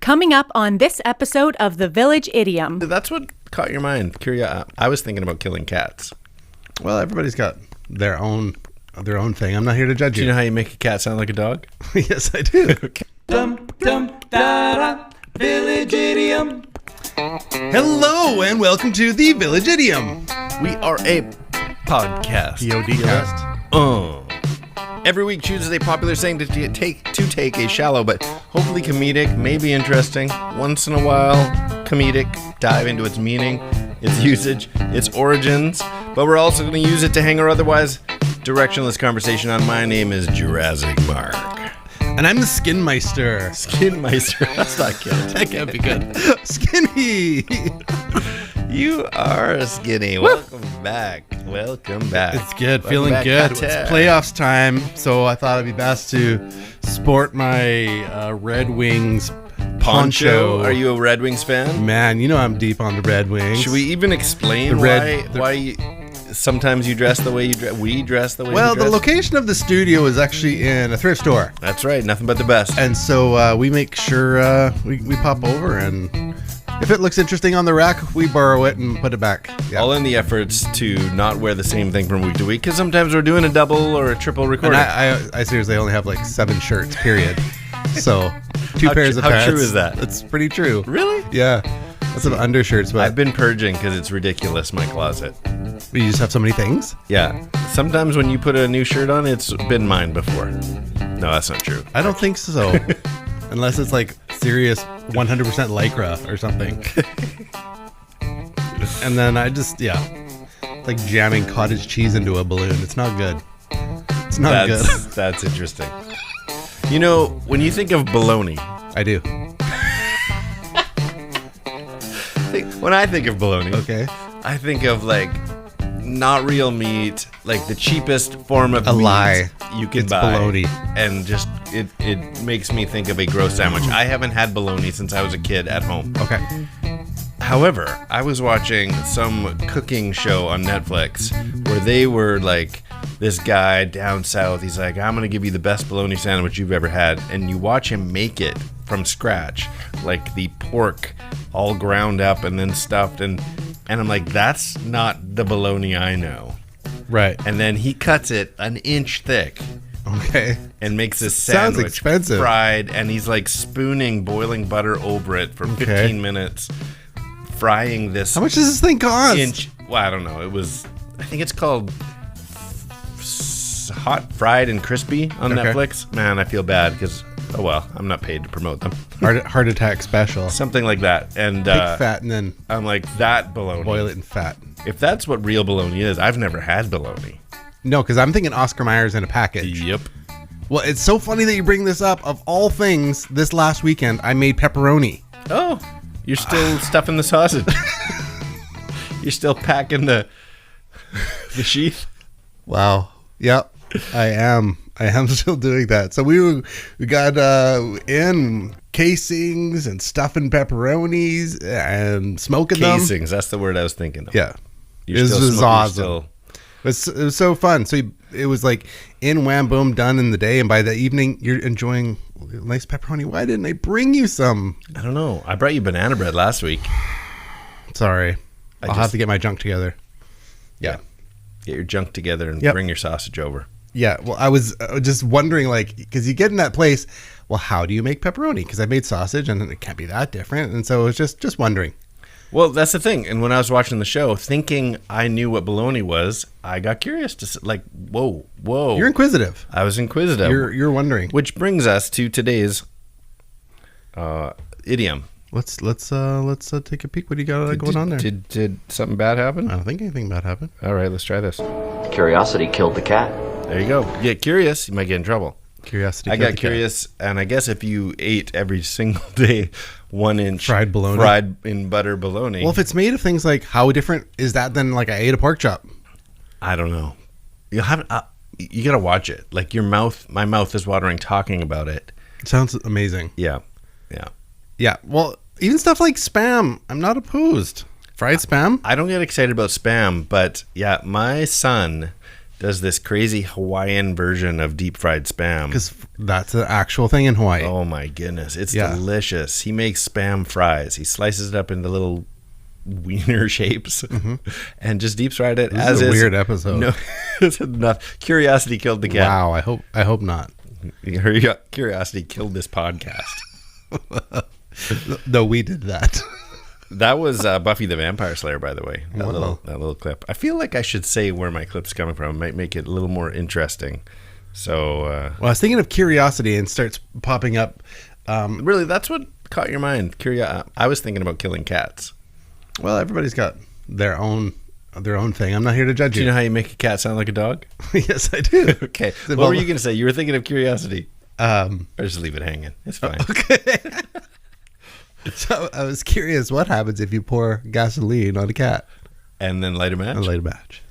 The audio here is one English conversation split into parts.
Coming up on this episode of The Village Idiom. That's what caught your mind. I was thinking about killing cats. Well, everybody's got their own thing. I'm not here to judge you. Do you know how you make a cat sound like a dog? Yes, I do. Okay. Dum dum da da, Village Idiom. Hello and welcome to the Village Idiom. We are a podcast. Podcast. Every week chooses a popular saying to take a shallow but hopefully comedic, maybe interesting, once in a while comedic dive into its meaning, its usage, its origins, but we're also going to use it to hang our otherwise directionless conversation on. My name is Jurassic Mark. And I'm the Skinmeister. Skinmeister. That's not good. That can't be good. Skinny. You are skinny. Welcome back. Welcome back. It's good. Welcome Feeling back, good. Kata. It's playoffs time, so I thought it'd be best to sport my Red Wings poncho. Are you a Red Wings fan? Man, you know I'm deep on the Red Wings. Should we even explain why sometimes you dress the way you dress? We dress the way we dress? Well, the location of the studio is actually in a thrift store. That's right. Nothing but the best. And so we make sure we pop over, and if it looks interesting on the rack, we borrow it and put it back. Yeah. All in the efforts to not wear the same thing from week to week, because sometimes we're doing a double or a triple recording. And I seriously only have like 7 shirts, period. So 2 pairs of pants. How true is that? It's pretty true. Really? Yeah. Lots of undershirts. But I've been purging because it's ridiculous, my closet. you just have so many things? Yeah. Sometimes when you put a new shirt on, it's been mine before. No, that's not true. I don't think so. Unless it's like serious 100% Lycra or something. And then I just, like jamming cottage cheese into a balloon. It's not good. It's not good. That's interesting. You know, when you think of bologna, I do. when I think of bologna, Okay. I think of like not real meat, like the cheapest form of A meat lie. you can It's buy. bologna. And just it makes me think of a gross sandwich. I haven't had bologna since I was a kid at home. Okay. However, I was watching some cooking show on Netflix where they were like, this guy down south, he's like, I'm going to give you the best bologna sandwich you've ever had. And you watch him make it from scratch, like the pork all ground up and then stuffed. And I'm like, that's not the bologna I know. Right. And then he cuts it an inch thick. Okay. And makes this Sounds sandwich expensive. fried, and he's like spooning boiling butter over it for 15 minutes, frying this. How much does this thing cost? Inch? Well, I don't know. I think it's called Hot Fried and Crispy on Netflix. Man, I feel bad because, oh well, I'm not paid to promote them. Heart attack special. Something like that. And Big fat and then I'm like, that bologna. boil it in fat. If that's what real bologna is, I've never had bologna. No, because I'm thinking Oscar Mayer's in a package. Yep. Well, it's so funny that you bring this up. Of all things, this last weekend, I made pepperoni. Oh, you're still stuffing the sausage. You're still packing the sheath. Wow. Yep. I am still doing that. So we got in casings and stuffing pepperonis and smoking them. Casings, that's the word I was thinking of. Yeah. You're It was still awesome. It was so fun. So it was like in wham boom done in the day, and by the evening you're enjoying nice pepperoni. Why didn't I bring you some? I don't know. I brought you banana bread last week. Sorry. I'll have to get my junk together. Yeah. Get your junk together and bring your sausage over. Yeah. Well, I was just wondering, like, because you get in that place, well, how do you make pepperoni? Because I made sausage and it can't be that different. And so I was just wondering. Well, that's the thing. And when I was watching the show, thinking I knew what bologna was, I got curious to like, whoa. You're inquisitive. I was inquisitive. You're wondering. Which brings us to today's idiom. Let's take a peek. What do you got going on there? Did something bad happen? I don't think anything bad happened. All right, let's try this. Curiosity.Killed.The.Cat. There you go. Get curious, you might get in trouble. Curiosity. I got curious, and I guess if you ate every single day 1 inch fried bologna, fried in butter bologna. Well, if it's made of things like, how different is that than like I ate a pork chop? I don't know. You have you gotta watch it. Like my mouth is watering talking about it. Sounds amazing. Yeah. Well, even stuff like Spam, I'm not opposed. Fried Spam. I don't get excited about Spam, but yeah, my son does this crazy Hawaiian version of deep fried spam. Because that's an actual thing in Hawaii. Oh my goodness, it's delicious. He makes spam fries. He slices it up into little wiener shapes and just deep fried it. This is a weird episode. No, it's enough. Curiosity killed the cat. Wow, I hope not. Curiosity killed this podcast. No, we did that. That was Buffy the Vampire Slayer, by the way. That Wow. little clip. I feel like I should say where my clip's coming from. It might make it a little more interesting. So, Well, I was thinking of Curiosity and starts popping up. really, that's what caught your mind. I was thinking about killing cats. Well, everybody's got their own thing. I'm not here to judge Do you know how you make a cat sound like a dog? Yes, I do. Okay. it What were Bob- you going to say? You were thinking of Curiosity. Or Or just leave it hanging. It's fine. okay. So I was curious, what happens if you pour gasoline on a cat And then light a match. and light a match?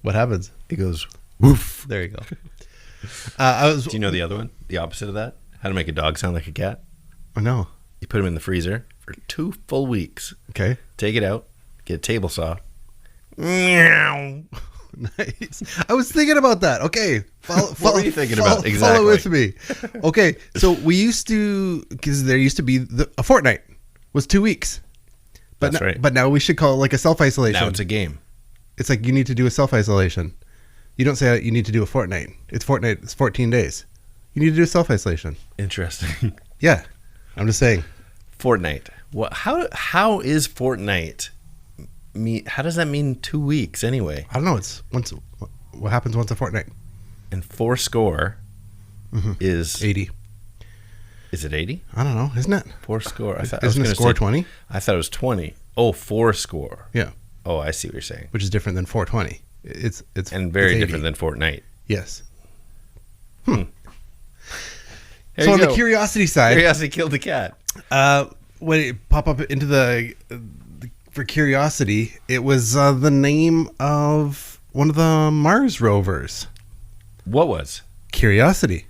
What happens? It goes. Woof. There you go. Do you know the other one? The opposite of that? How to make a dog sound like a cat? Oh no. You put him in the freezer for 2 full weeks. Okay. Take it out. Get a table saw. Meow. Nice. I was thinking about that. Okay. What were you thinking about? Exactly. Follow with me. Okay. So we used to, because there used to be a fortnight was 2 weeks. That's right. But now we should call it like a self-isolation. Now it's a game. It's like you need to do a self-isolation. You don't say you need to do a fortnight. It's 14 days. You need to do a self-isolation. Interesting. Yeah. I'm just saying. Fortnite. What? How is Fortnite? How does that mean 2 weeks anyway? I don't know. It's once. What happens once a fortnight? And 4 score is 80. Is it 80? I don't know. Isn't it? 4 score. I thought Isn't I was the gonna score say 20? I thought it was 20. Oh, 4 score. Yeah. Oh, I see what you're saying. Which is different than 420. It's And very it's 80. different than Fortnite. Yes. There So you on go. the curiosity side, Curiosity killed the cat. when it pop up into for curiosity, it was the name of one of the Mars rovers. What was? Curiosity.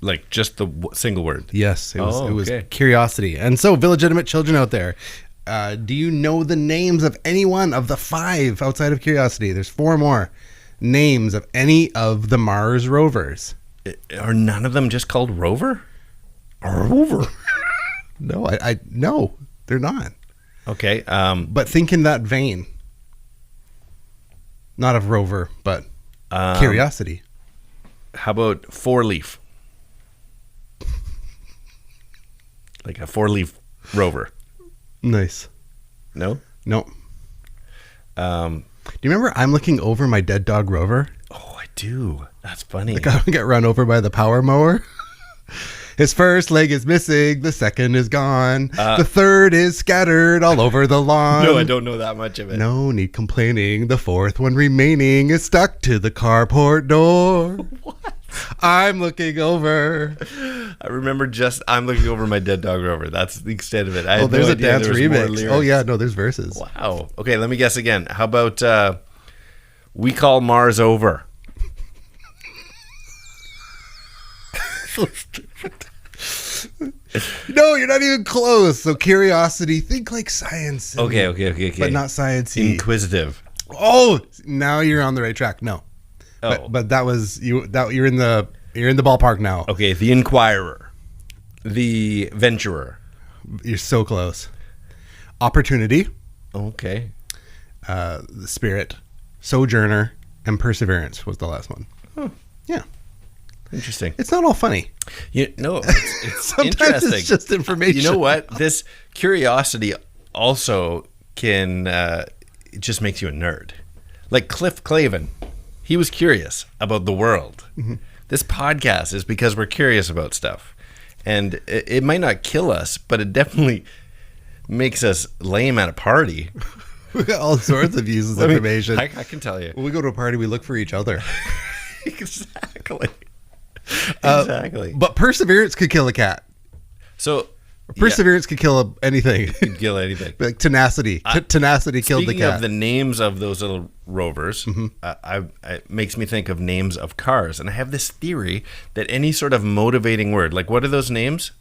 Like just the single word. Yes, it was. Oh, It was okay. Curiosity. And so, illegitimate children out there, do you know the names of any one of the 5 outside of Curiosity? There's 4 more names of any of the Mars rovers. Are none of them just called Rover? Rover. No, I no, they're not. Okay. But think in that vein. Not of rover, but Curiosity. How about 4-leaf? Like a 4-leaf rover. Nice. No? No. Do you remember I'm looking over my dead dog Rover? Oh, I do. That's funny. The guy got run over by the power mower. His first leg is missing. The second is gone. The third is scattered all over the lawn. No, I don't know that much of it. No need complaining. The 4th one remaining is stuck to the carport door. What? I'm looking over. I remember I'm looking over my dead dog Rover. That's the extent of it. I had There's no a idea dance there was more remix. lyrics. Oh, yeah. No, there's verses. Wow. Okay, let me guess again. How about we call Mars over? No, you're not even close. So curiosity, think like science. Okay. But not sciencey. Inquisitive. Oh, now you're on the right track. No. Oh. But that was you. That you're in the ballpark now. Okay, the Inquirer. The Venturer. You're so close. Opportunity, Okay. the Spirit, Sojourner, and Perseverance was the last one. Huh. Yeah, Interesting. it's not all funny. It's Sometimes interesting. it's just information. You know what? This curiosity also can it just makes you a nerd. Like Cliff Clavin, he was curious about the world. Mm-hmm. This podcast is because we're curious about stuff. And it might not kill us, but it definitely makes us lame at a party. We got all sorts of uses of information. I can tell you. When we go to a party, we look for each other. Exactly. Exactly. But perseverance could kill a cat. So Perseverance could kill anything. could kill anything. Like tenacity. Tenacity killed the Speaking cat. of the names of those little rovers, it makes me think of names of cars. And I have this theory that any sort of motivating word, like what are those names?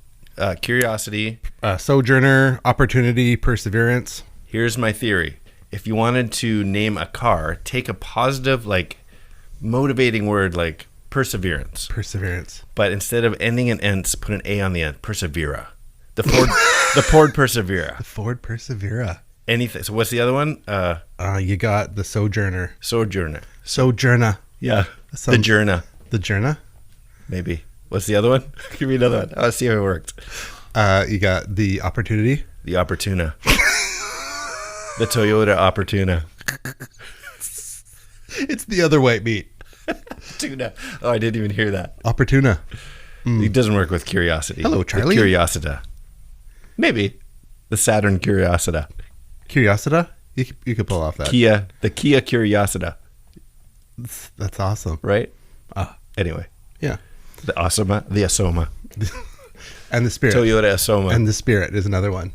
Curiosity. Sojourner, opportunity, perseverance. Here's my theory. If you wanted to name a car, take a positive, like motivating word like perseverance. Perseverance. But instead of ending in ence, put an A on the end. Persevera. The Ford Persevera. The Ford Persevera. Anything. So what's the other one? You got the Sojourner. Sojourner. Sojourner. Yeah. The Journer. The Journer. Maybe. What's the other one? Give me another one. I'll see how it worked. You got the Opportunity. The Opportuna. The Toyota Opportuna. It's the other white meat. Tuna. Oh, I didn't even hear that. Opportuna. It doesn't work with Curiosity. Hello, Charlie. With Curiosita. Maybe. The Saturn Curiosita. Curiosita? You could pull off that. The Kia Curiosita. That's awesome. Right? Anyway. Yeah. The Asoma. The Asoma. And the Spirit. Toyota Asoma. And the Spirit is another one.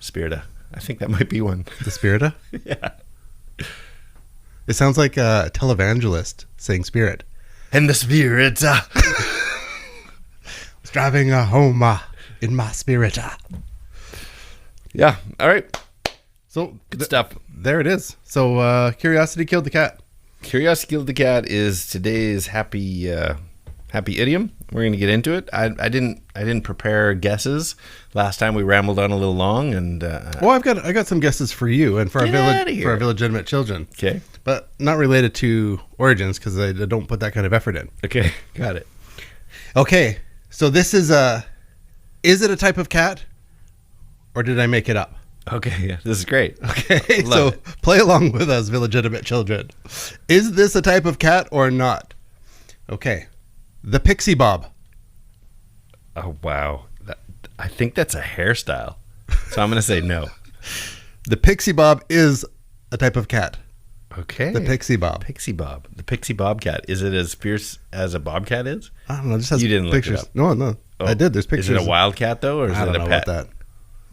Spirita. I think that might be one. The Spirita? Yeah. It sounds like a televangelist saying Spirit. And the Spirita. It's driving home in my Spirita. Yeah. All right. So Good stuff. There it is. So Curiosity Killed the Cat. Curiosity.Killed.The.Cat is today's happy idiom. We're going to get into it. I didn't prepare guesses last time. We rambled on a little long, and Well, I got some guesses for you and for our illegitimate children. Okay, but not related to origins because I don't put that kind of effort in. Okay, got it. Okay, so this is it a type of cat, or did I make it up? Okay, yeah, this is great. Okay, Love so it. play along with us, illegitimate children. Is this a type of cat or not? Okay, the pixie bob. Oh wow, I think that's a hairstyle. So I'm going to say no. The pixie bob is a type of cat. Okay, The pixie bob. Pixie Bob, the Pixie Bobcat. Is it as fierce as a bobcat is? I don't know. It just has You didn't look it pictures. up. No, Oh. I did. There's pictures. Is it a wildcat though, or is I it don't a know pet? about that.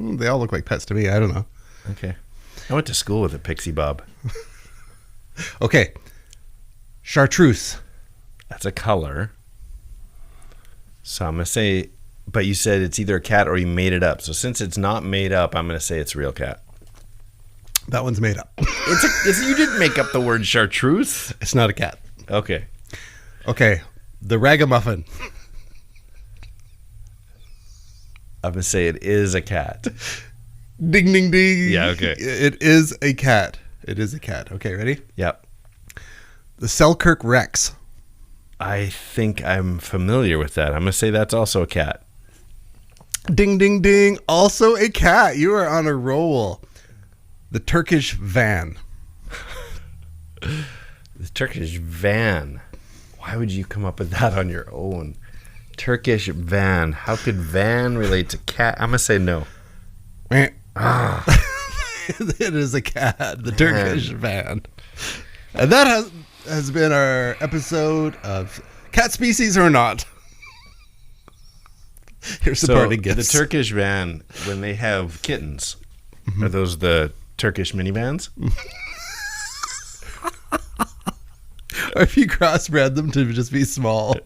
They all look like pets to me. I don't know. Okay, I went to school with a Pixie Bob. Okay, chartreuse. That's a color. So I'm going to say, but you said it's either a cat or you made it up. So since it's not made up, I'm going to say it's a real cat. That one's made up. You didn't make up the word chartreuse. It's not a cat. Okay. Okay, the ragamuffin. I'm going to say it is a cat. Ding, ding, ding. Yeah, okay. It is a cat. It is a cat. Okay, ready? Yep. The Selkirk Rex. I think I'm familiar with that. I'm going to say that's also a cat. Ding, ding, ding. Also a cat. You are on a roll. The Turkish van. The Turkish van. Why would you come up with that on your own? Turkish van. How could van relate to cat? I'm going to say no. It is a cat. The Turkish van. And that has been our episode of Cat Species or Not. Here's the parting gifts. The Turkish van, when they have kittens, are those the Turkish minivans? Or if you crossbred them to just be small.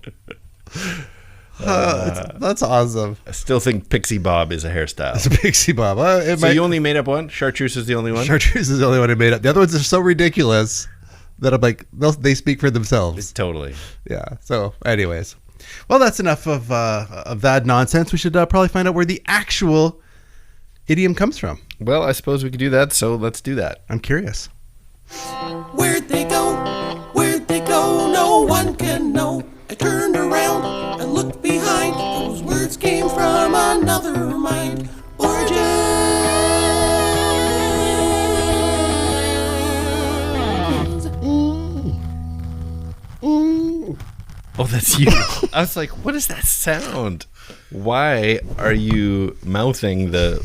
That's awesome. I still think Pixie Bob is a hairstyle. It's a pixie bob. So you only made up one? Chartreuse is the only one? Chartreuse is the only one I made up. The other ones are so ridiculous that I'm like, they speak for themselves. Totally. Yeah. So, anyways, well, that's enough of that nonsense. We should probably find out where the actual idiom comes from. Well, I suppose we could do that, so let's do that. I'm curious. Where'd they go? Where'd they go? No one can know. I turned around and looked behind. Those words came from another mind. Origins. Oh, that's you. I was like, what is that sound? Why are you mouthing the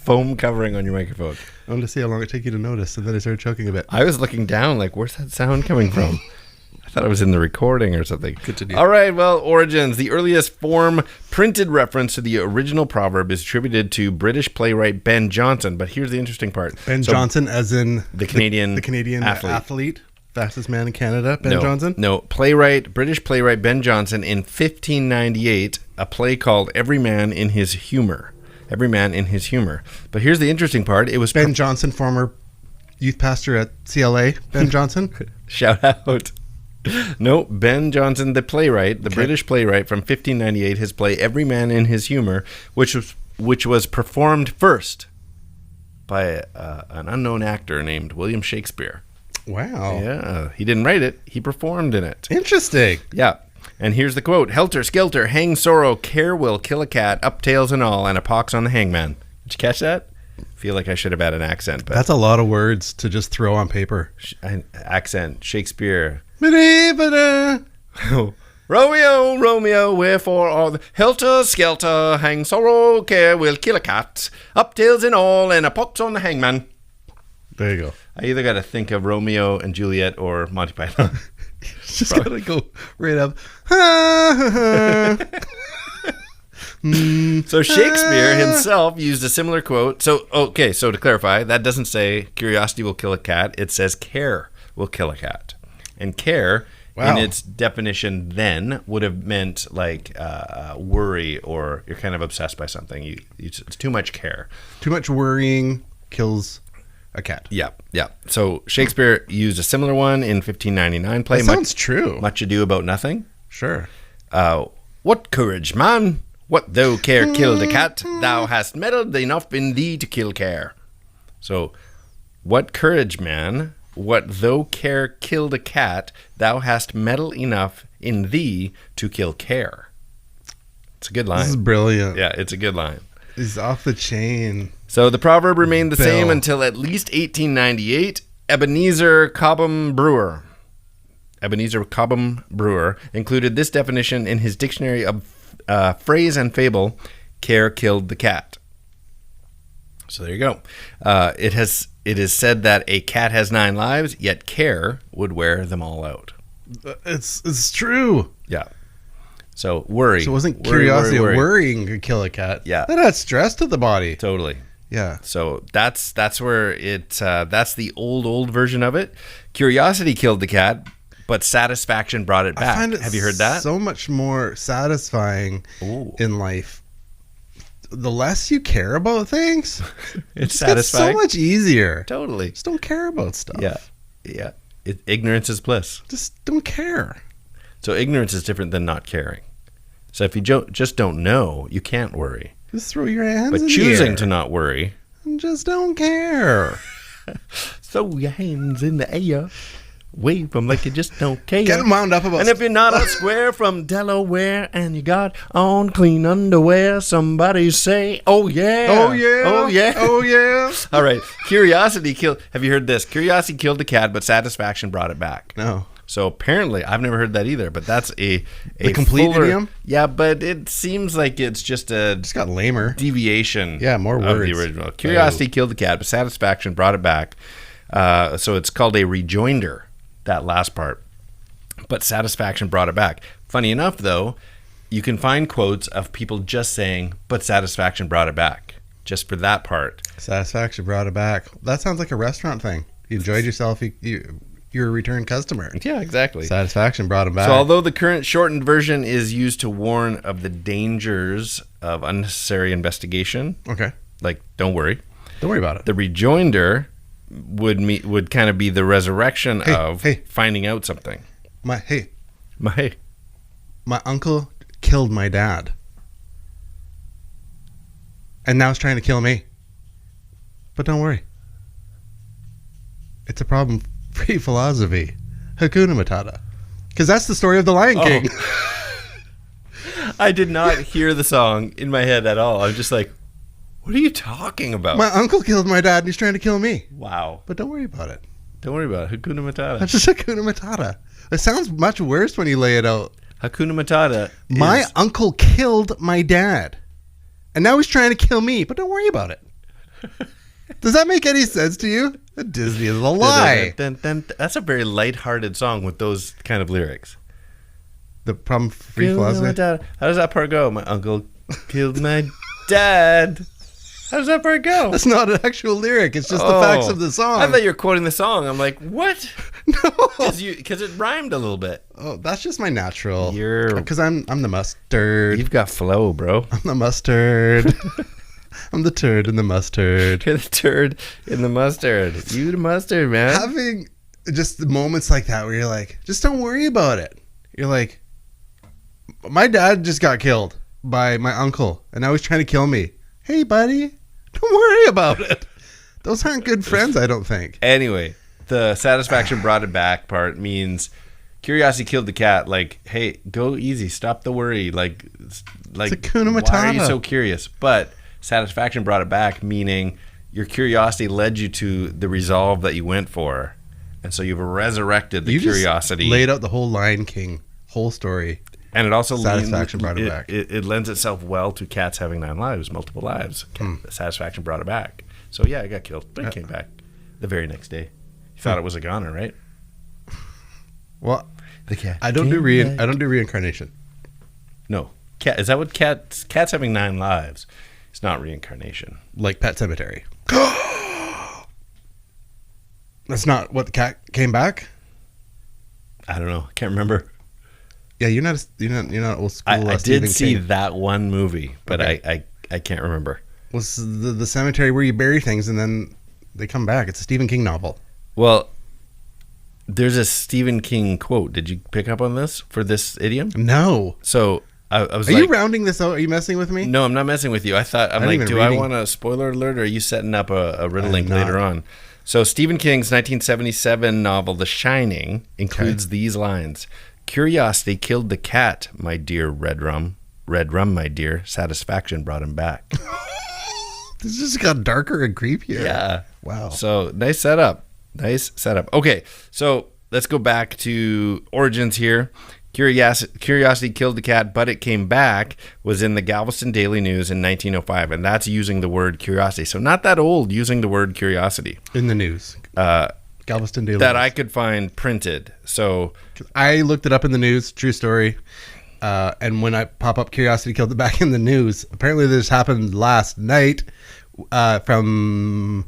foam covering on your microphone? I wanted to see how long it take you to notice, and then I started choking a bit. I was looking down like, where's that sound coming from? I thought it was in the recording or something. Continue. All right, well, origins. The earliest form printed reference to the original proverb is attributed to British playwright Ben Jonson. But here's the interesting part. Ben Jonson, as in the Canadian athlete. Fastest man in Canada, Ben Jonson? No, British playwright Ben Jonson in 1598, a play called Every Man in His Humor. Every Man in His Humor. But here's the interesting part. It was Ben Jonson, former youth pastor at CLA, Ben Jonson. Shout out. No, Ben Jonson, the playwright, the British playwright from 1598, his play Every Man in His Humour, which was performed first by an unknown actor named William Shakespeare. Wow. Yeah, he didn't write it, he performed in it. Interesting. Yeah. And here's the quote: "Helter skelter, hang sorrow, care will kill a cat, up tails and all, and a pox on the hangman." Did you catch that? Feel like I should have had an accent, but That's a lot of words to just throw on paper. accent, Shakespeare. Ba-da-ba-da. Romeo, Romeo, wherefore are the helter skelter, hang sorrow, care will kill a cat, up tails and all, and a pox on the hangman. There you go. I either got to think of Romeo and Juliet or Monty Python. Just gotta go right up. So Shakespeare himself used a similar quote. So to clarify, that doesn't say curiosity will kill a cat. It says care will kill a cat. And care, in its definition then, would have meant like worry, or you're kind of obsessed by something. It's too much care. Too much worrying kills a cat. Yeah. So Shakespeare used a similar one in 1599 play. That sounds true. Much Ado About Nothing. Sure. What courage, man! What though care killed a cat? Thou hast meddled enough in thee to kill care. So, what courage, man! What though care killed a cat? Thou hast meddled enough in thee to kill care. It's a good line. This is brilliant. Yeah, it's a good line. He's off the chain. So the proverb remained the same Bill. until at least 1898. Ebenezer Cobham Brewer included this definition in his dictionary of phrase and fable, care killed the cat. So there you go. It is said that a cat has 9 lives, yet care would wear them all out. It's true. Yeah. So worry. So it wasn't Worry, curiosity worry. of worrying could kill a cat. Yeah. That adds stress to the body. Totally. Yeah. So that's where that's the old version of it. Curiosity killed the cat, but satisfaction brought it back. I find it Have you heard that? so much more satisfying Ooh. in life. The less you care about things, It's it gets satisfying. so much easier. Totally. Just don't care about stuff. Yeah. Ignorance is bliss. Just don't care. So ignorance is different than not caring. So if you just don't know, you can't worry. Just throw your hands But in choosing the air to not worry, and just don't care. throw your hands in the air, wave them like you just don't care. Get wound up about And if you're not a square from Delaware and you got on clean underwear, somebody say, oh yeah. Oh yeah. Oh yeah. Oh yeah. All right. Curiosity killed. Have you heard this? Curiosity killed the cat, but satisfaction brought it back. No. So apparently, I've never heard that either, but that's a complete fuller, idiom? Yeah, but it seems like it's just a Just got lamer. deviation. Yeah, more of words. the original. Curiosity killed the cat, but satisfaction brought it back. So it's called a rejoinder, that last part. But satisfaction brought it back. Funny enough, though, you can find quotes of people just saying, but satisfaction brought it back. Just for that part. Satisfaction brought it back. That sounds like a restaurant thing. You enjoyed yourself. You're a return customer. Yeah, exactly. Satisfaction brought him back. So although the current shortened version is used to warn of the dangers of unnecessary investigation, Okay. like don't worry, Don't worry about it. the rejoinder would kind of be the resurrection of finding out something. My uncle killed my dad. And now he's trying to kill me. But don't worry. It's a problem-free philosophy. Hakuna Matata. Because that's the story of the Lion King. I did not hear the song in my head at all. I'm just like, what are you talking about? My uncle killed my dad and he's trying to kill me. Wow. But don't worry about it. Don't worry about it. Hakuna Matata. That's just Hakuna Matata. It sounds much worse when you lay it out. Hakuna Matata. My uncle killed my dad. And now he's trying to kill me. But don't worry about it. Does that make any sense to you? Disney is a lie. That's a very lighthearted song with those kind of lyrics. The problem-free philosophy. How does that part go? My uncle killed my dad. How does that part go? That's not an actual lyric. It's just the facts of the song. I thought you were quoting the song. I'm like, what? No. Because it rhymed a little bit. Oh, that's just my natural. You're- Because I'm the mustard. You've got flow, bro. I'm the mustard. I'm the turd in the mustard. You're the turd in the mustard. You the mustard, man. just the moments like that where you're like, just don't worry about it. You're like, my dad just got killed by my uncle, and now he's trying to kill me. Hey, buddy, don't worry about it. Those aren't good friends, I don't think. Anyway, the satisfaction brought it back part means curiosity killed the cat. Like, hey, go easy. Stop the worry. Like It's Hakuna why Matata. are you so curious? But satisfaction brought it back, meaning your curiosity led you to the resolve that you went for. And so you've resurrected the curiosity. Just laid out the whole Lion King whole story. And it also Satisfaction brought it back. It lends itself well to cats having 9 lives, multiple lives. Satisfaction brought it back. So yeah, it got killed, but it came back the very next day. You thought it was a goner, right? Well, The cat. I don't do reincarnation. No, cat. Is that what cats having 9 lives? It's not reincarnation. Like Pet Cemetery. That's not what the cat came back? I don't know. I can't remember. Yeah, you're not old school. I did Stephen see King. that one movie, but Okay. I can't remember. Was the cemetery where you bury things and then they come back. It's a Stephen King novel. Well, there's a Stephen King quote. Did you pick up on this for this idiom? No. So I was Are like, you rounding this out? Are you messing with me? no, I'm not messing with you. I'm not like, even do I reading. want a spoiler alert, or are you setting up a riddle link not. later on? So Stephen King's 1977 novel The Shining includes these lines: "Curiosity killed the cat, my dear red rum, my dear. Satisfaction brought him back." This just got darker and creepier. Yeah. Wow. So nice setup. Okay, so let's go back to origins here. Curiosity killed the cat, but it came back was in the Galveston Daily News in 1905, and that's using the word curiosity. So not that old, using the word curiosity. In the news. Galveston Daily That News. I could find printed. So I looked it up in the news. True story. And when I pop up Curiosity Killed It back in the news, apparently this happened last night from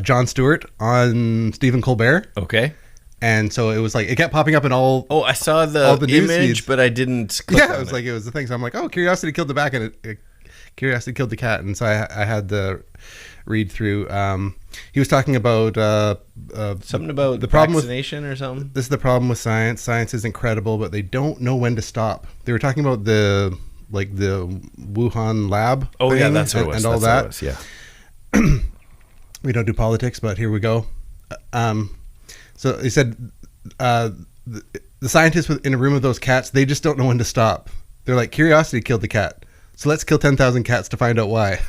Jon Stewart on Stephen Colbert. okay. And so it was like, it kept popping up in all. Oh, I saw all the the news image, feeds. but I didn't click Yeah, on it was like, it was the thing. So I'm like, oh, Curiosity Killed the back and Curiosity Killed the cat. And so I had the read through. He was talking about something about the problem with vaccination or something. this is the problem with science. Science is incredible, but they don't know when to stop. They were talking about the Wuhan lab. Oh yeah, thing that's what it was. and all That's that. what it was, yeah. We don't do politics, but here we go. So he said the scientists in a room with those cats, they just don't know when to stop. They're like, curiosity killed the cat, so let's kill 10,000 cats to find out why.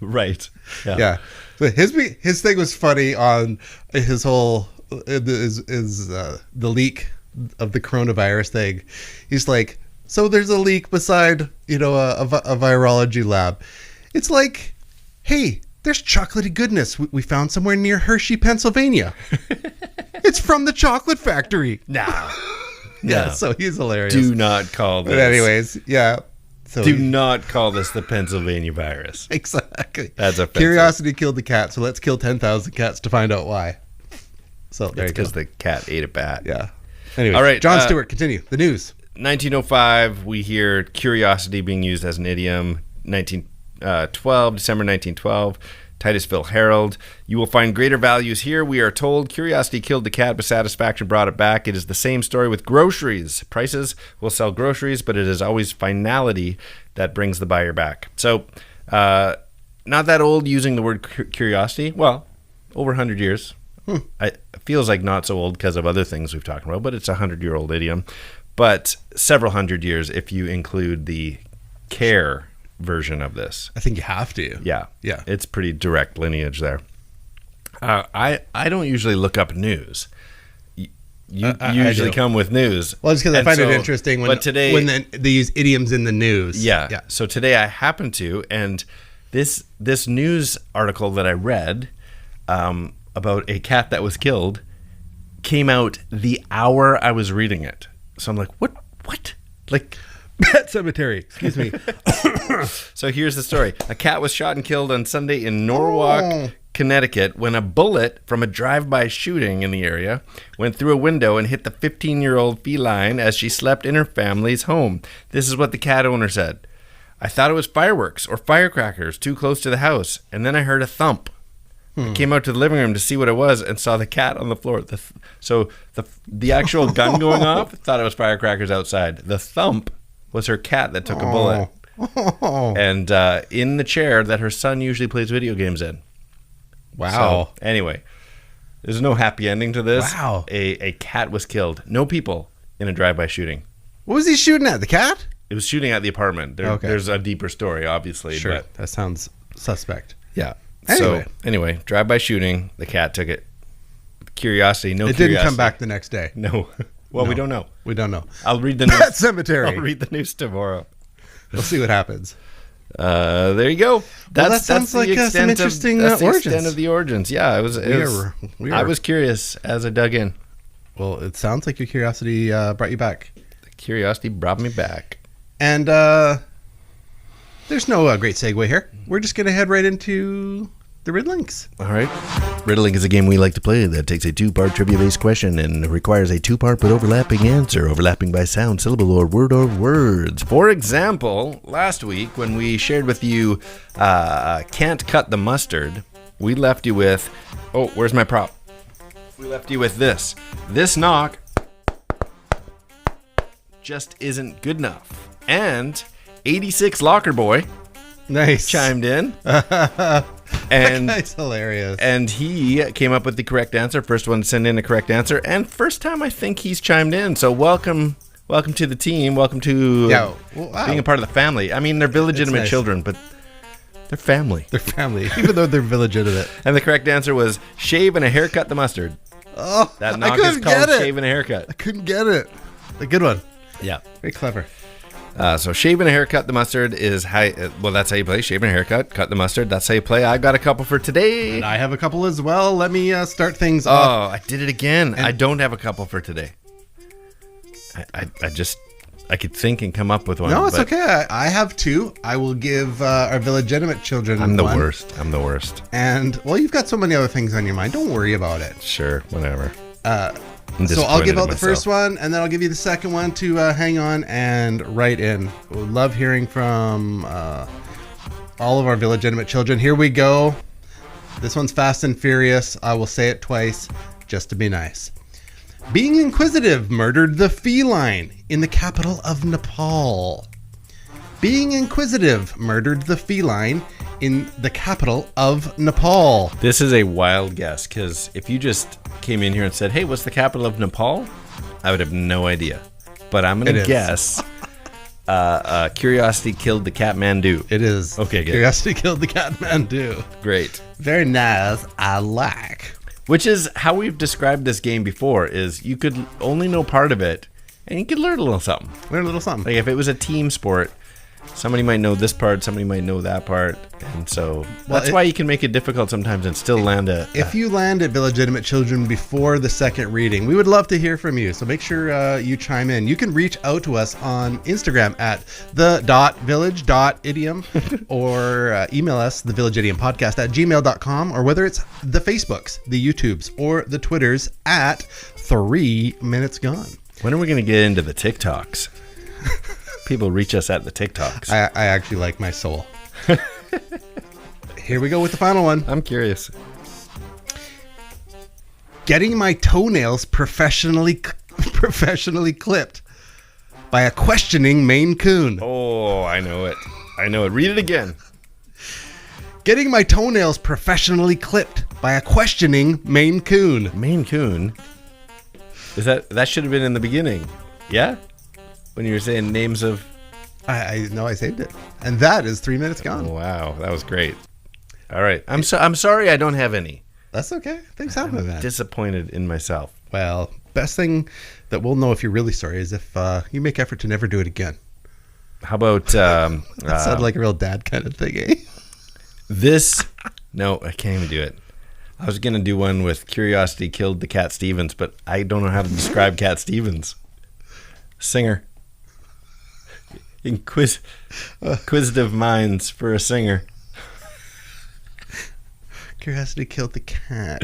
Right. Yeah. So his thing was funny on his whole the leak of the coronavirus thing. He's like, so there's a leak beside a virology lab. It's like, hey, there's chocolatey goodness we found somewhere near Hershey, Pennsylvania. It's from the chocolate factory. Now. Yeah, No. so he's hilarious. Do not call this. But anyways, yeah. So Do not call this the Pennsylvania virus. exactly. That's offensive. Curiosity killed the cat, so let's kill 10,000 cats to find out why. So there It's you go. because the cat ate a bat. Yeah. Anyway, All right, Jon Stewart, continue. The news. 1905, we hear curiosity being used as an idiom. 1912, December 1912, Titusville Herald. You will find greater values here. We are told curiosity killed the cat, but satisfaction brought it back. It is the same story with groceries. Prices will sell groceries, but it is always finality that brings the buyer back. So, not that old using the word curiosity. Well, over 100 years. It feels like not so old because of other things we've talked about, but it's a 100-year-old idiom. But several hundred years if you include the care version of this. I think you have to. Yeah. Yeah. It's pretty direct lineage there. I don't usually look up news. You I usually do. come with news. Well, just because I And find so- it interesting when but today, they use idioms in the news. yeah. Yeah. So today I happen to, and this news article that I read about a cat that was killed came out the hour I was reading it. So I'm like, what? Like, Pet Cemetery. Excuse me. so here's the story. A cat was shot and killed on Sunday in Norwalk, Connecticut, when a bullet from a drive-by shooting in the area went through a window and hit the 15-year-old feline as she slept in her family's home. This is what the cat owner said. I thought it was fireworks or firecrackers too close to the house, and then I heard a thump. I came out to the living room to see what it was and saw the cat on the floor. So the actual gun going off, thought it was firecrackers outside. The thump was her cat that took a bullet. Oh. And in the chair that her son usually plays video games in. Wow. So, anyway, there's no happy ending to this. Wow. A cat was killed. No people in a drive-by shooting. What was he shooting at? The cat? It was shooting at the apartment. Okay. There's a deeper story, obviously. Sure. But That sounds suspect. yeah. Anyway. So, anyway, drive-by shooting. The cat took it. Curiosity. No It curiosity. didn't come back the next day. No. Well, we don't know. We don't know. I'll read the news. Pet Cemetery. I'll read the news tomorrow. We'll see what happens. There you go. That sounds like some interesting that's the origins. extent of the origins. Yeah, We I are. was curious as I dug in. Well, it sounds like your curiosity brought you back. Curiosity brought me back. And there's no great segue here. We're just going to head right into the riddlings. All right. Riddling is a game we like to play that takes a two-part trivia-based question and requires a two-part but overlapping answer, overlapping by sound, syllable, or words. For example, last week when we shared with you Can't Cut the Mustard, we left you with, oh, where's my prop? We left you with this. This knock just isn't good enough. And 86 Locker Boy Nice. chimed in. And That's hilarious. and he came up with the correct answer. First one to send in a correct answer, and first time I think he's chimed in. So welcome to the team. Welcome to being a part of the family. I mean, they're illegitimate nice. children, but they're family. They're family, even though they're illegitimate. And the correct answer was shave and a haircut the mustard. Oh, That I knock is couldn't called get it. shave and a haircut. I couldn't get it. A good one. Yeah. Very clever. So shave and a haircut the mustard is how. Well, that's how you play. Shave and a haircut, cut the mustard. That's how you play. I got a couple for today. And I have a couple as well. Let me start things Oh, off. I did it again. I don't have a couple for today. I could think and come up with one. No, it's but okay. I have two. I will give our illegitimate children I'm the one. worst. I'm the worst. And, well, you've got so many other things on your mind. Don't worry about it. Sure, whatever. So I'll give out the first one, and then I'll give you the second one to hang on and write in. We'll love hearing from all of our illegitimate children. Here we go. This one's fast and furious. I will say it twice just to be nice. Being inquisitive murdered the feline in the capital of Nepal. Being inquisitive murdered the feline in the capital of Nepal. This is a wild guess, because if you just came in here and said, hey, what's the capital of Nepal? I would have no idea. But I'm going to guess Curiosity killed the Kathmandu. It is. Okay, good. Curiosity killed the Kathmandu. Great. Very nice. I like. Which is how we've described this game before, is you could only know part of it, and you could learn a little something. Learn a little something. Like if it was a team sport, somebody might know this part, somebody might know that part, and so that's why you can make it difficult sometimes and still land a... If you land at illegitimate children before the second reading, we would love to hear from you. So make sure you chime in. You can reach out to us on Instagram at the.village.idiom or email us, thevillageidiompodcast@gmail.com, or whether it's the Facebooks, the YouTubes, or the Twitters at 3 Minutes Gone. When are we going to get into the TikToks? People reach us at the TikToks. I actually like my soul. Here we go with the final one. I'm curious. Getting my toenails professionally clipped by a questioning Maine Coon. Oh, I know it. Read it again. Getting my toenails professionally clipped by a questioning Maine Coon. Maine Coon? Is that should have been in the beginning. Yeah? When you were saying names of... I know I saved it. And that is 3 Minutes Gone. Wow, that was great. All right. I'm sorry I don't have any. That's okay. Things happen, man. Disappointed in myself. Well, best thing that we'll know if you're really sorry is if you make effort to never do it again. How about... That sounded like a real dad kind of thing, eh? This... No, I can't even do it. I was going to do one with Curiosity Killed the Cat Stevens, but I don't know how to describe Cat Stevens. Singer. Inquisitive minds for a singer. Curiosity Killed the Cat.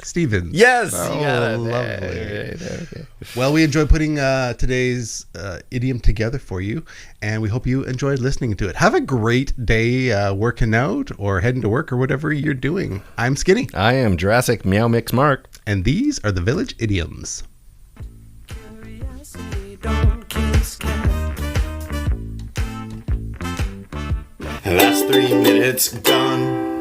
Stevens. Yes. Oh, You got it. lovely. Okay. Well, we enjoyed putting today's idiom together for you, and we hope you enjoyed listening to it. Have a great day working out or heading to work or whatever you're doing. I'm Skinny. I am Jurassic Meow Mix Mark. And these are the Village Idioms. Curiosity don't kill this cat. Last 3 minutes gone.